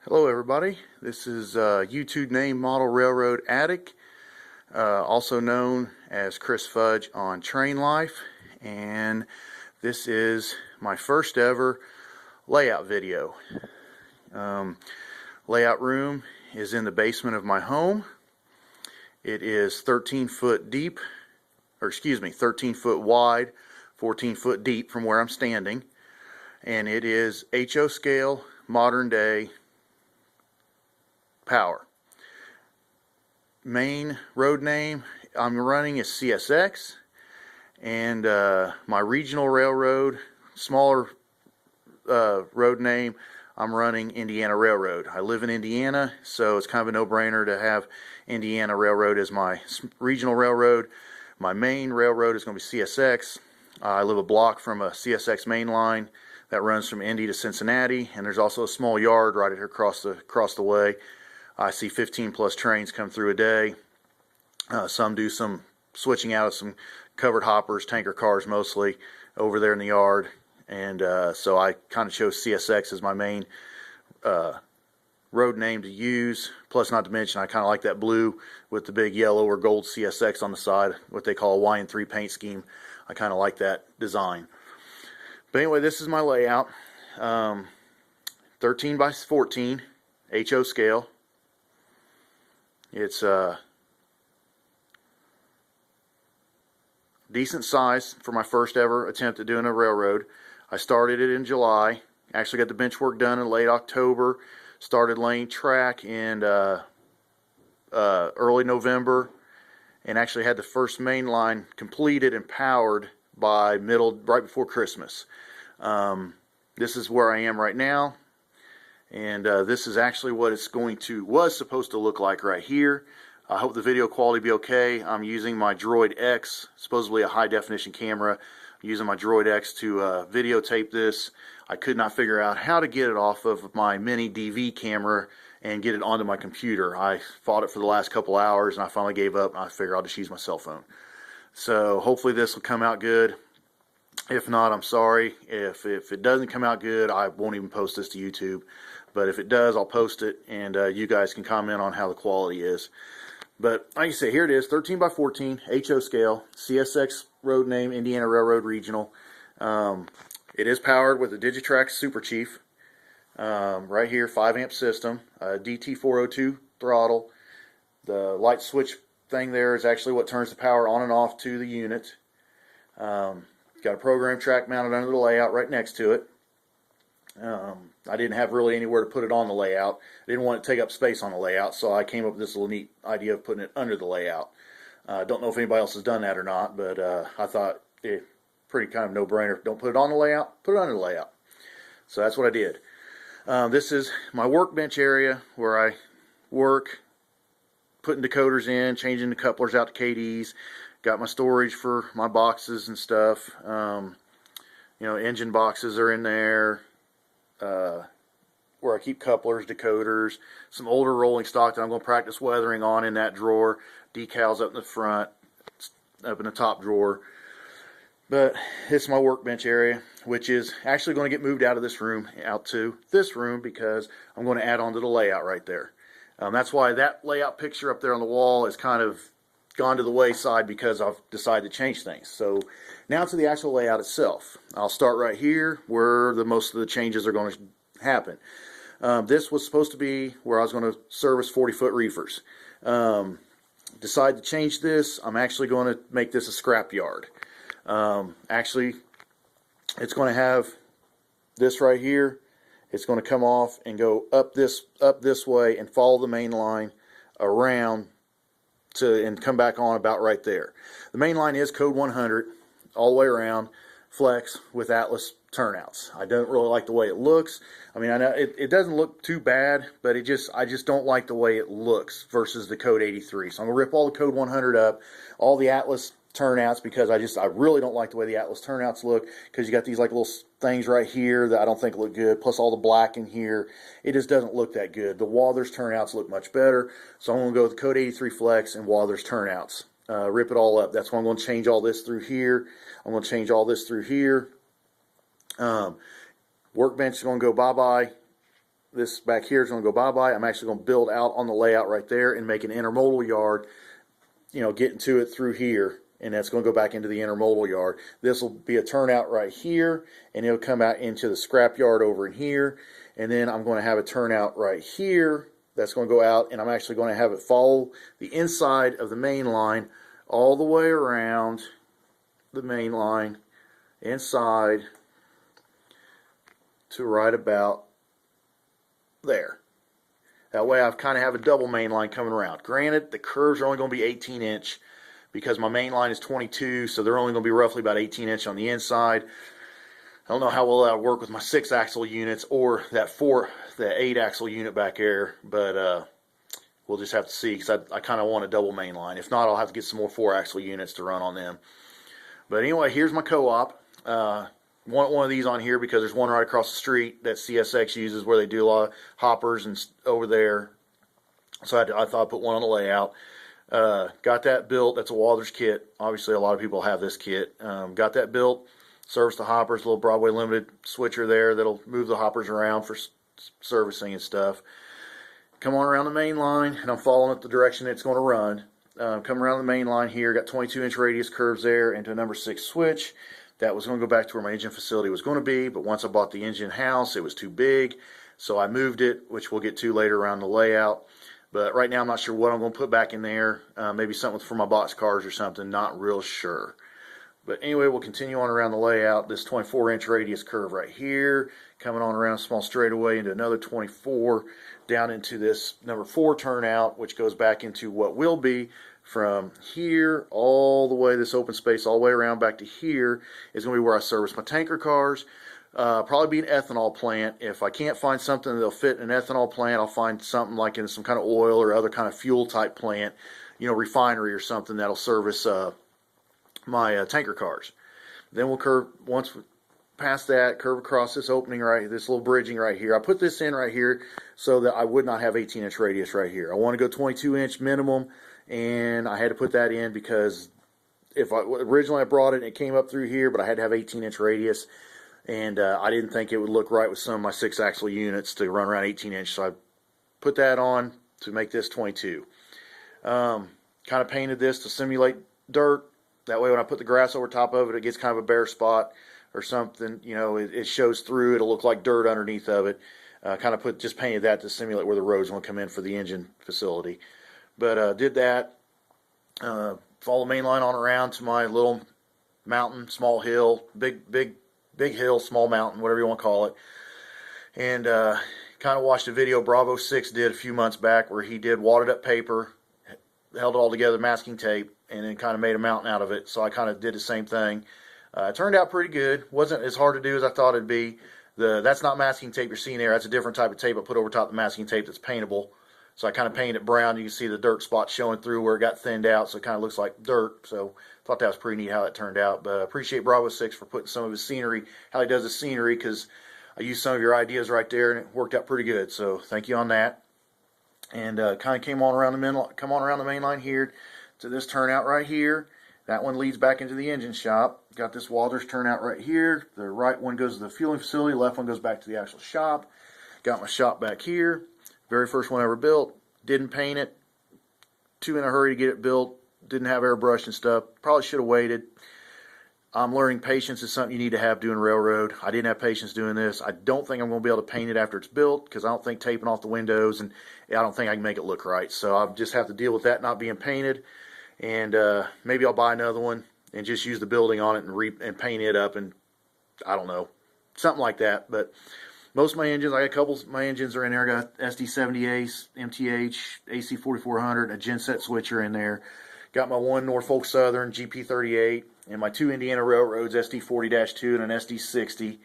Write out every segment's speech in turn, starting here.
Hello everybody, this is YouTube name Model Railroad Addict, also known as Chris Fudge on Train Life, and this is my first ever layout video. Layout room is in the basement of my home. It is 13 foot deep, or excuse me, 13 foot wide, 14 foot deep from where I'm standing, and it is HO scale, modern day power. Main road name I'm running is CSX, and my regional railroad, smaller road name, I'm running Indiana Railroad. I live in Indiana, so it's kind of a no-brainer to have Indiana Railroad as my regional railroad. My main railroad is going to be CSX. I live a block from a CSX main line that runs from Indy to Cincinnati, and there's also a small yard right here across the way. I see 15 plus trains come through a day. Some do some switching out of some covered hoppers, tanker cars mostly, over there in the yard. And so I kind of chose CSX as my main road name to use. Plus, not to mention, I kind of like that blue with the big yellow or gold CSX on the side, what they call a YN3 paint scheme. I kind of like that design. But anyway, this is my layout. 13 by 14, HO scale. It's decent size for my first ever attempt at doing a railroad. I started it in July. Actually got the bench work done in late October. Started laying track in early November, and actually had the first main line completed and powered by right before Christmas. This is where I am right now. And this is actually what it's was supposed to look like right here. I hope the video quality be okay. I'm using my Droid X, supposedly a high definition camera. I'm using my Droid X to videotape this. I could not figure out how to get it off of my mini DV camera and get it onto my computer. I fought it for the last couple hours and I finally gave up, and I figured I'll just use my cell phone. So hopefully this will come out good. If not, I'm sorry. If it doesn't come out good, I won't even post this to YouTube. But if it does, I'll post it, and you guys can comment on how the quality is. But like I say, here it is, 13 by 14, HO scale, CSX road name, Indiana Railroad Regional. It is powered with a Digitrax Super Chief. Right here, 5 amp system, DT402 throttle. The light switch thing there is actually what turns the power on and off to the unit. Got a program track mounted under the layout right next to it. I didn't have really anywhere to put it on the layout. I didn't want it to take up space on the layout, so I came up with this little neat idea of putting it under the layout. Don't know if anybody else has done that or not, but I thought pretty kind of no-brainer. Don't put it on the layout, put it under the layout. So that's what I did. This is my workbench area where I work, putting decoders in, changing the couplers out to KDs. Got my storage for my boxes and stuff. Engine boxes are in there. Where I keep couplers, decoders, some older rolling stock that I'm going to practice weathering on in that drawer. Decals up in the front, up in the top drawer. But this is my workbench area, which is actually going to get moved out of this room, out to this room, because I'm going to add on to the layout right there. That's why that layout picture up there on the wall is kind of gone to the wayside, because I've decided to change things. So now to the actual layout itself. I'll start right here where most of the changes are going to happen. This was supposed to be where I was going to service 40-foot reefers. Decided to change this. I'm actually going to make this a scrap yard. Actually, it's going to have this right here. It's going to come off and go up this way and follow the main line around and come back on about right there. The main line is code 100 all the way around, flex with Atlas turnouts. I don't really like the way it looks. I mean, I know it doesn't look too bad, but I just don't like the way it looks versus the code 83. So I'm gonna rip all the code 100 up, all the Atlas turnouts, because I really don't like the way the Atlas turnouts look, because you got these like little things right here that I don't think look good, plus all the black in here. It just doesn't look that good. The Walthers turnouts look much better, so I'm going to go with the code 83 flex and Walthers turnouts. Rip it all up. That's why I'm going to change all this through here. I'm going to change all this through here. Workbench is going to go bye-bye. this back here is going to go bye-bye. I'm actually going to build out on the layout right there and make an intermodal yard, you know, getting to it through here. And that's going to go back into the intermodal yard. This will be a turnout right here, and it'll come out into the scrap yard over in here. And then I'm going to have a turnout right here that's going to go out, and I'm actually going to have it follow the inside of the main line all the way around the main line inside to right about there. That way I kind of have a double main line coming around. Granted, the curves are only going to be 18-inch because my main line is 22, so they're only going to be roughly about 18-inch on the inside. I don't know how well that'll work with my 6-axle units or that 8-axle unit back there, but we'll just have to see, because I kind of want a double main line. If not, I'll have to get some more 4-axle units to run on them. But anyway, here's my co-op. Want one of these on here because there's one right across the street that CSX uses where they do a lot of hoppers and over there. So I thought I'd put one on the layout. Got that built. That's a Walters kit. Obviously, a lot of people have this kit. Got that built. Service the hoppers. A little Broadway Limited switcher there that'll move the hoppers around for servicing and stuff. Come on around the main line, and I'm following it the direction it's going to run. Come around the main line here. Got 22-inch radius curves there into a number 6 switch. That was going to go back to where my engine facility was going to be, but once I bought the engine house, it was too big, so I moved it, which we'll get to later around the layout. But right now, I'm not sure what I'm going to put back in there. Maybe something for my box cars or something. Not real sure. But anyway, we'll continue on around the layout. This 24-inch radius curve right here, coming on around a small straightaway into another 24, down into this number 4 turnout, which goes back into what will be from here all the way, this open space all the way around back to here is going to be where I service my tanker cars. Probably be an ethanol plant. If I can't find something that'll fit an ethanol plant, I'll find something like in some kind of oil or other kind of fuel type plant, you know, refinery or something that'll service my tanker cars. Then we'll curve, once past that, curve across this opening right, this little bridging right here. I put this in right here so that I would not have 18-inch radius right here. I want to go 22-inch minimum, and I had to put that in because originally I brought it and it came up through here, but I had to have 18-inch radius, and I didn't think it would look right with some of my 6-axle units to run around 18-inch, so I put that on to make this 22. Kind of painted this to simulate dirt. That way when I put the grass over top of it, it gets kind of a bare spot or something. You know, it shows through. It'll look like dirt underneath of it. Just painted that to simulate where the roads will come in for the engine facility. But did that. Follow the main line on around to my little mountain, small hill, big hill, small mountain, whatever you want to call it. And kind of watched a video Bravo 6 did a few months back where he did wadded up paper, held it all together, masking tape, and then kind of made a mountain out of it. So I kind of did the same thing. It turned out pretty good. Wasn't as hard to do as I thought it'd be. That's not masking tape you're seeing there. That's a different type of tape I put over top of the masking tape that's paintable. So I kind of painted it brown. You can see the dirt spots showing through where it got thinned out, so it kind of looks like dirt. So I thought that was pretty neat how it turned out. But I appreciate Bravo 6 for putting some of his scenery, how he does his scenery, because I used some of your ideas right there, and it worked out pretty good. So thank you on that. And kind of come on around the main line here to this turnout right here. That one leads back into the engine shop. Got this Walters turnout right here. The right one goes to the fueling facility. The left one goes back to the actual shop. Got my shop back here. Very first one I ever built. Didn't paint it. Too in a hurry to get it built. Didn't have airbrush and stuff. Probably should have waited. I'm learning patience is something you need to have doing railroad. I didn't have patience doing this. I don't think I'm going to be able to paint it after it's built because I don't think taping off the windows, and I don't think I can make it look right. So I'll just have to deal with that not being painted. And maybe I'll buy another one and just use the building on it and paint it up, and I don't know, something like that. But most of my engines, I got a couple of my engines are in there. I got SD70 Ace, MTH, AC4400, a genset switcher in there. Got my one Norfolk Southern GP38 and my two Indiana Railroads SD40-2 and an SD60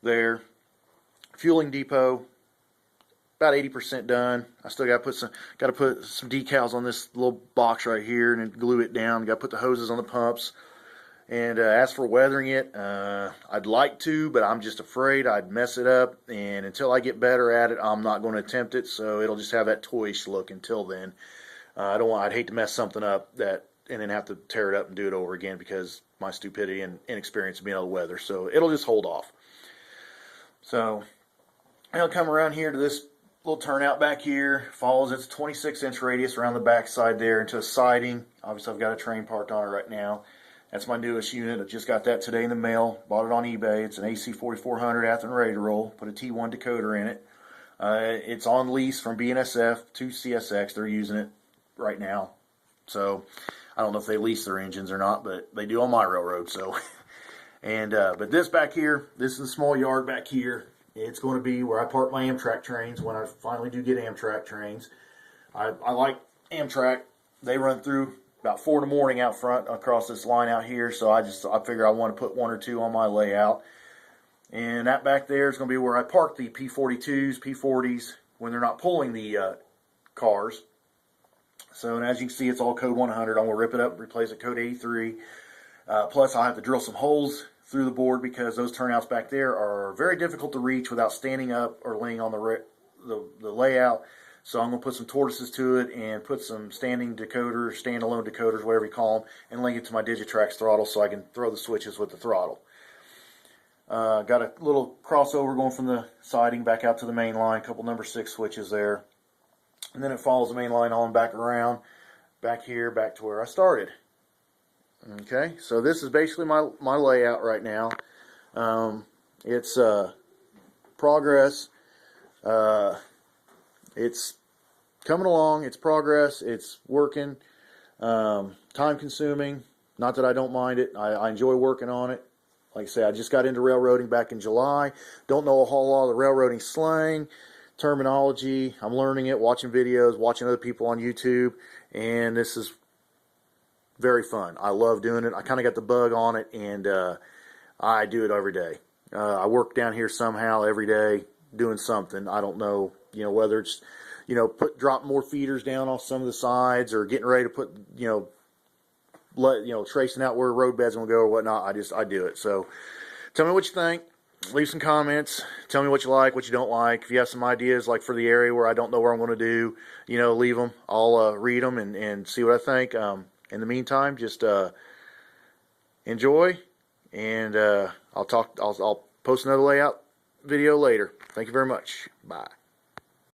there. Fueling depot, about 80% done. I still got to put some decals on this little box right here and then glue it down. Got to put the hoses on the pumps. And as for weathering it, I'd like to, but I'm just afraid I'd mess it up. And until I get better at it, I'm not going to attempt it. So it'll just have that toyish look until then. I'd hate to mess something up and then have to tear it up and do it over again because my stupidity and inexperience of being able to weather. So it'll just hold off. So And I'll come around here to this little turnout back here. Follows its 26-inch radius around the back side there into a siding. Obviously, I've got a train parked on it right now. That's my newest unit. I just got that today in the mail. Bought it on eBay. It's an AC 4400 Athearn ready to roll. Put a T1 decoder in it. It's on lease from BNSF to CSX. They're using it right now. So I don't know if they lease their engines or not, but they do on my railroad. So, but this back here, this is the small yard back here. It's going to be where I park my Amtrak trains when I finally do get Amtrak trains. I like Amtrak. They run through about 4 in the morning out front across this line out here. So I figure I want to put 1 or 2 on my layout. And that back there is going to be where I park the P42s, P40s when they're not pulling the cars. So, and as you can see, it's all code 100. I'm going to rip it up and replace it code 83. Plus, I'll have to drill some holes through the board because those turnouts back there are very difficult to reach without standing up or laying on the layout. So I'm going to put some tortoises to it and put some standing decoders, standalone decoders, whatever you call them, and link it to my Digitrax throttle so I can throw the switches with the throttle. Got a little crossover going from the siding back out to the main line, a couple number 6 switches there. And then it follows the main line on back around, back here, back to where I started. Okay, so this is basically my layout right now. It's progress. It's coming along. It's progress. It's working. Time consuming. Not that I don't mind it. I enjoy working on it. Like I say, I just got into railroading back in July. Don't know a whole lot of the railroading slang, terminology. I'm learning it, watching videos, watching other people on YouTube, and this is very fun. I love doing it. I kind of got the bug on it, and I do it every day. I work down here somehow every day doing something. I don't know, whether it's, drop more feeders down off some of the sides or getting ready to put, tracing out where road beds will go or whatnot. I do it. So tell me what you think. Leave some comments. Tell me what you like, what you don't like. If you have some ideas, like for the area where I don't know where I'm going to do, leave them. I'll read them and see what I think. In the meantime, just enjoy, and I'll post another layout video later. Thank you very much. Bye.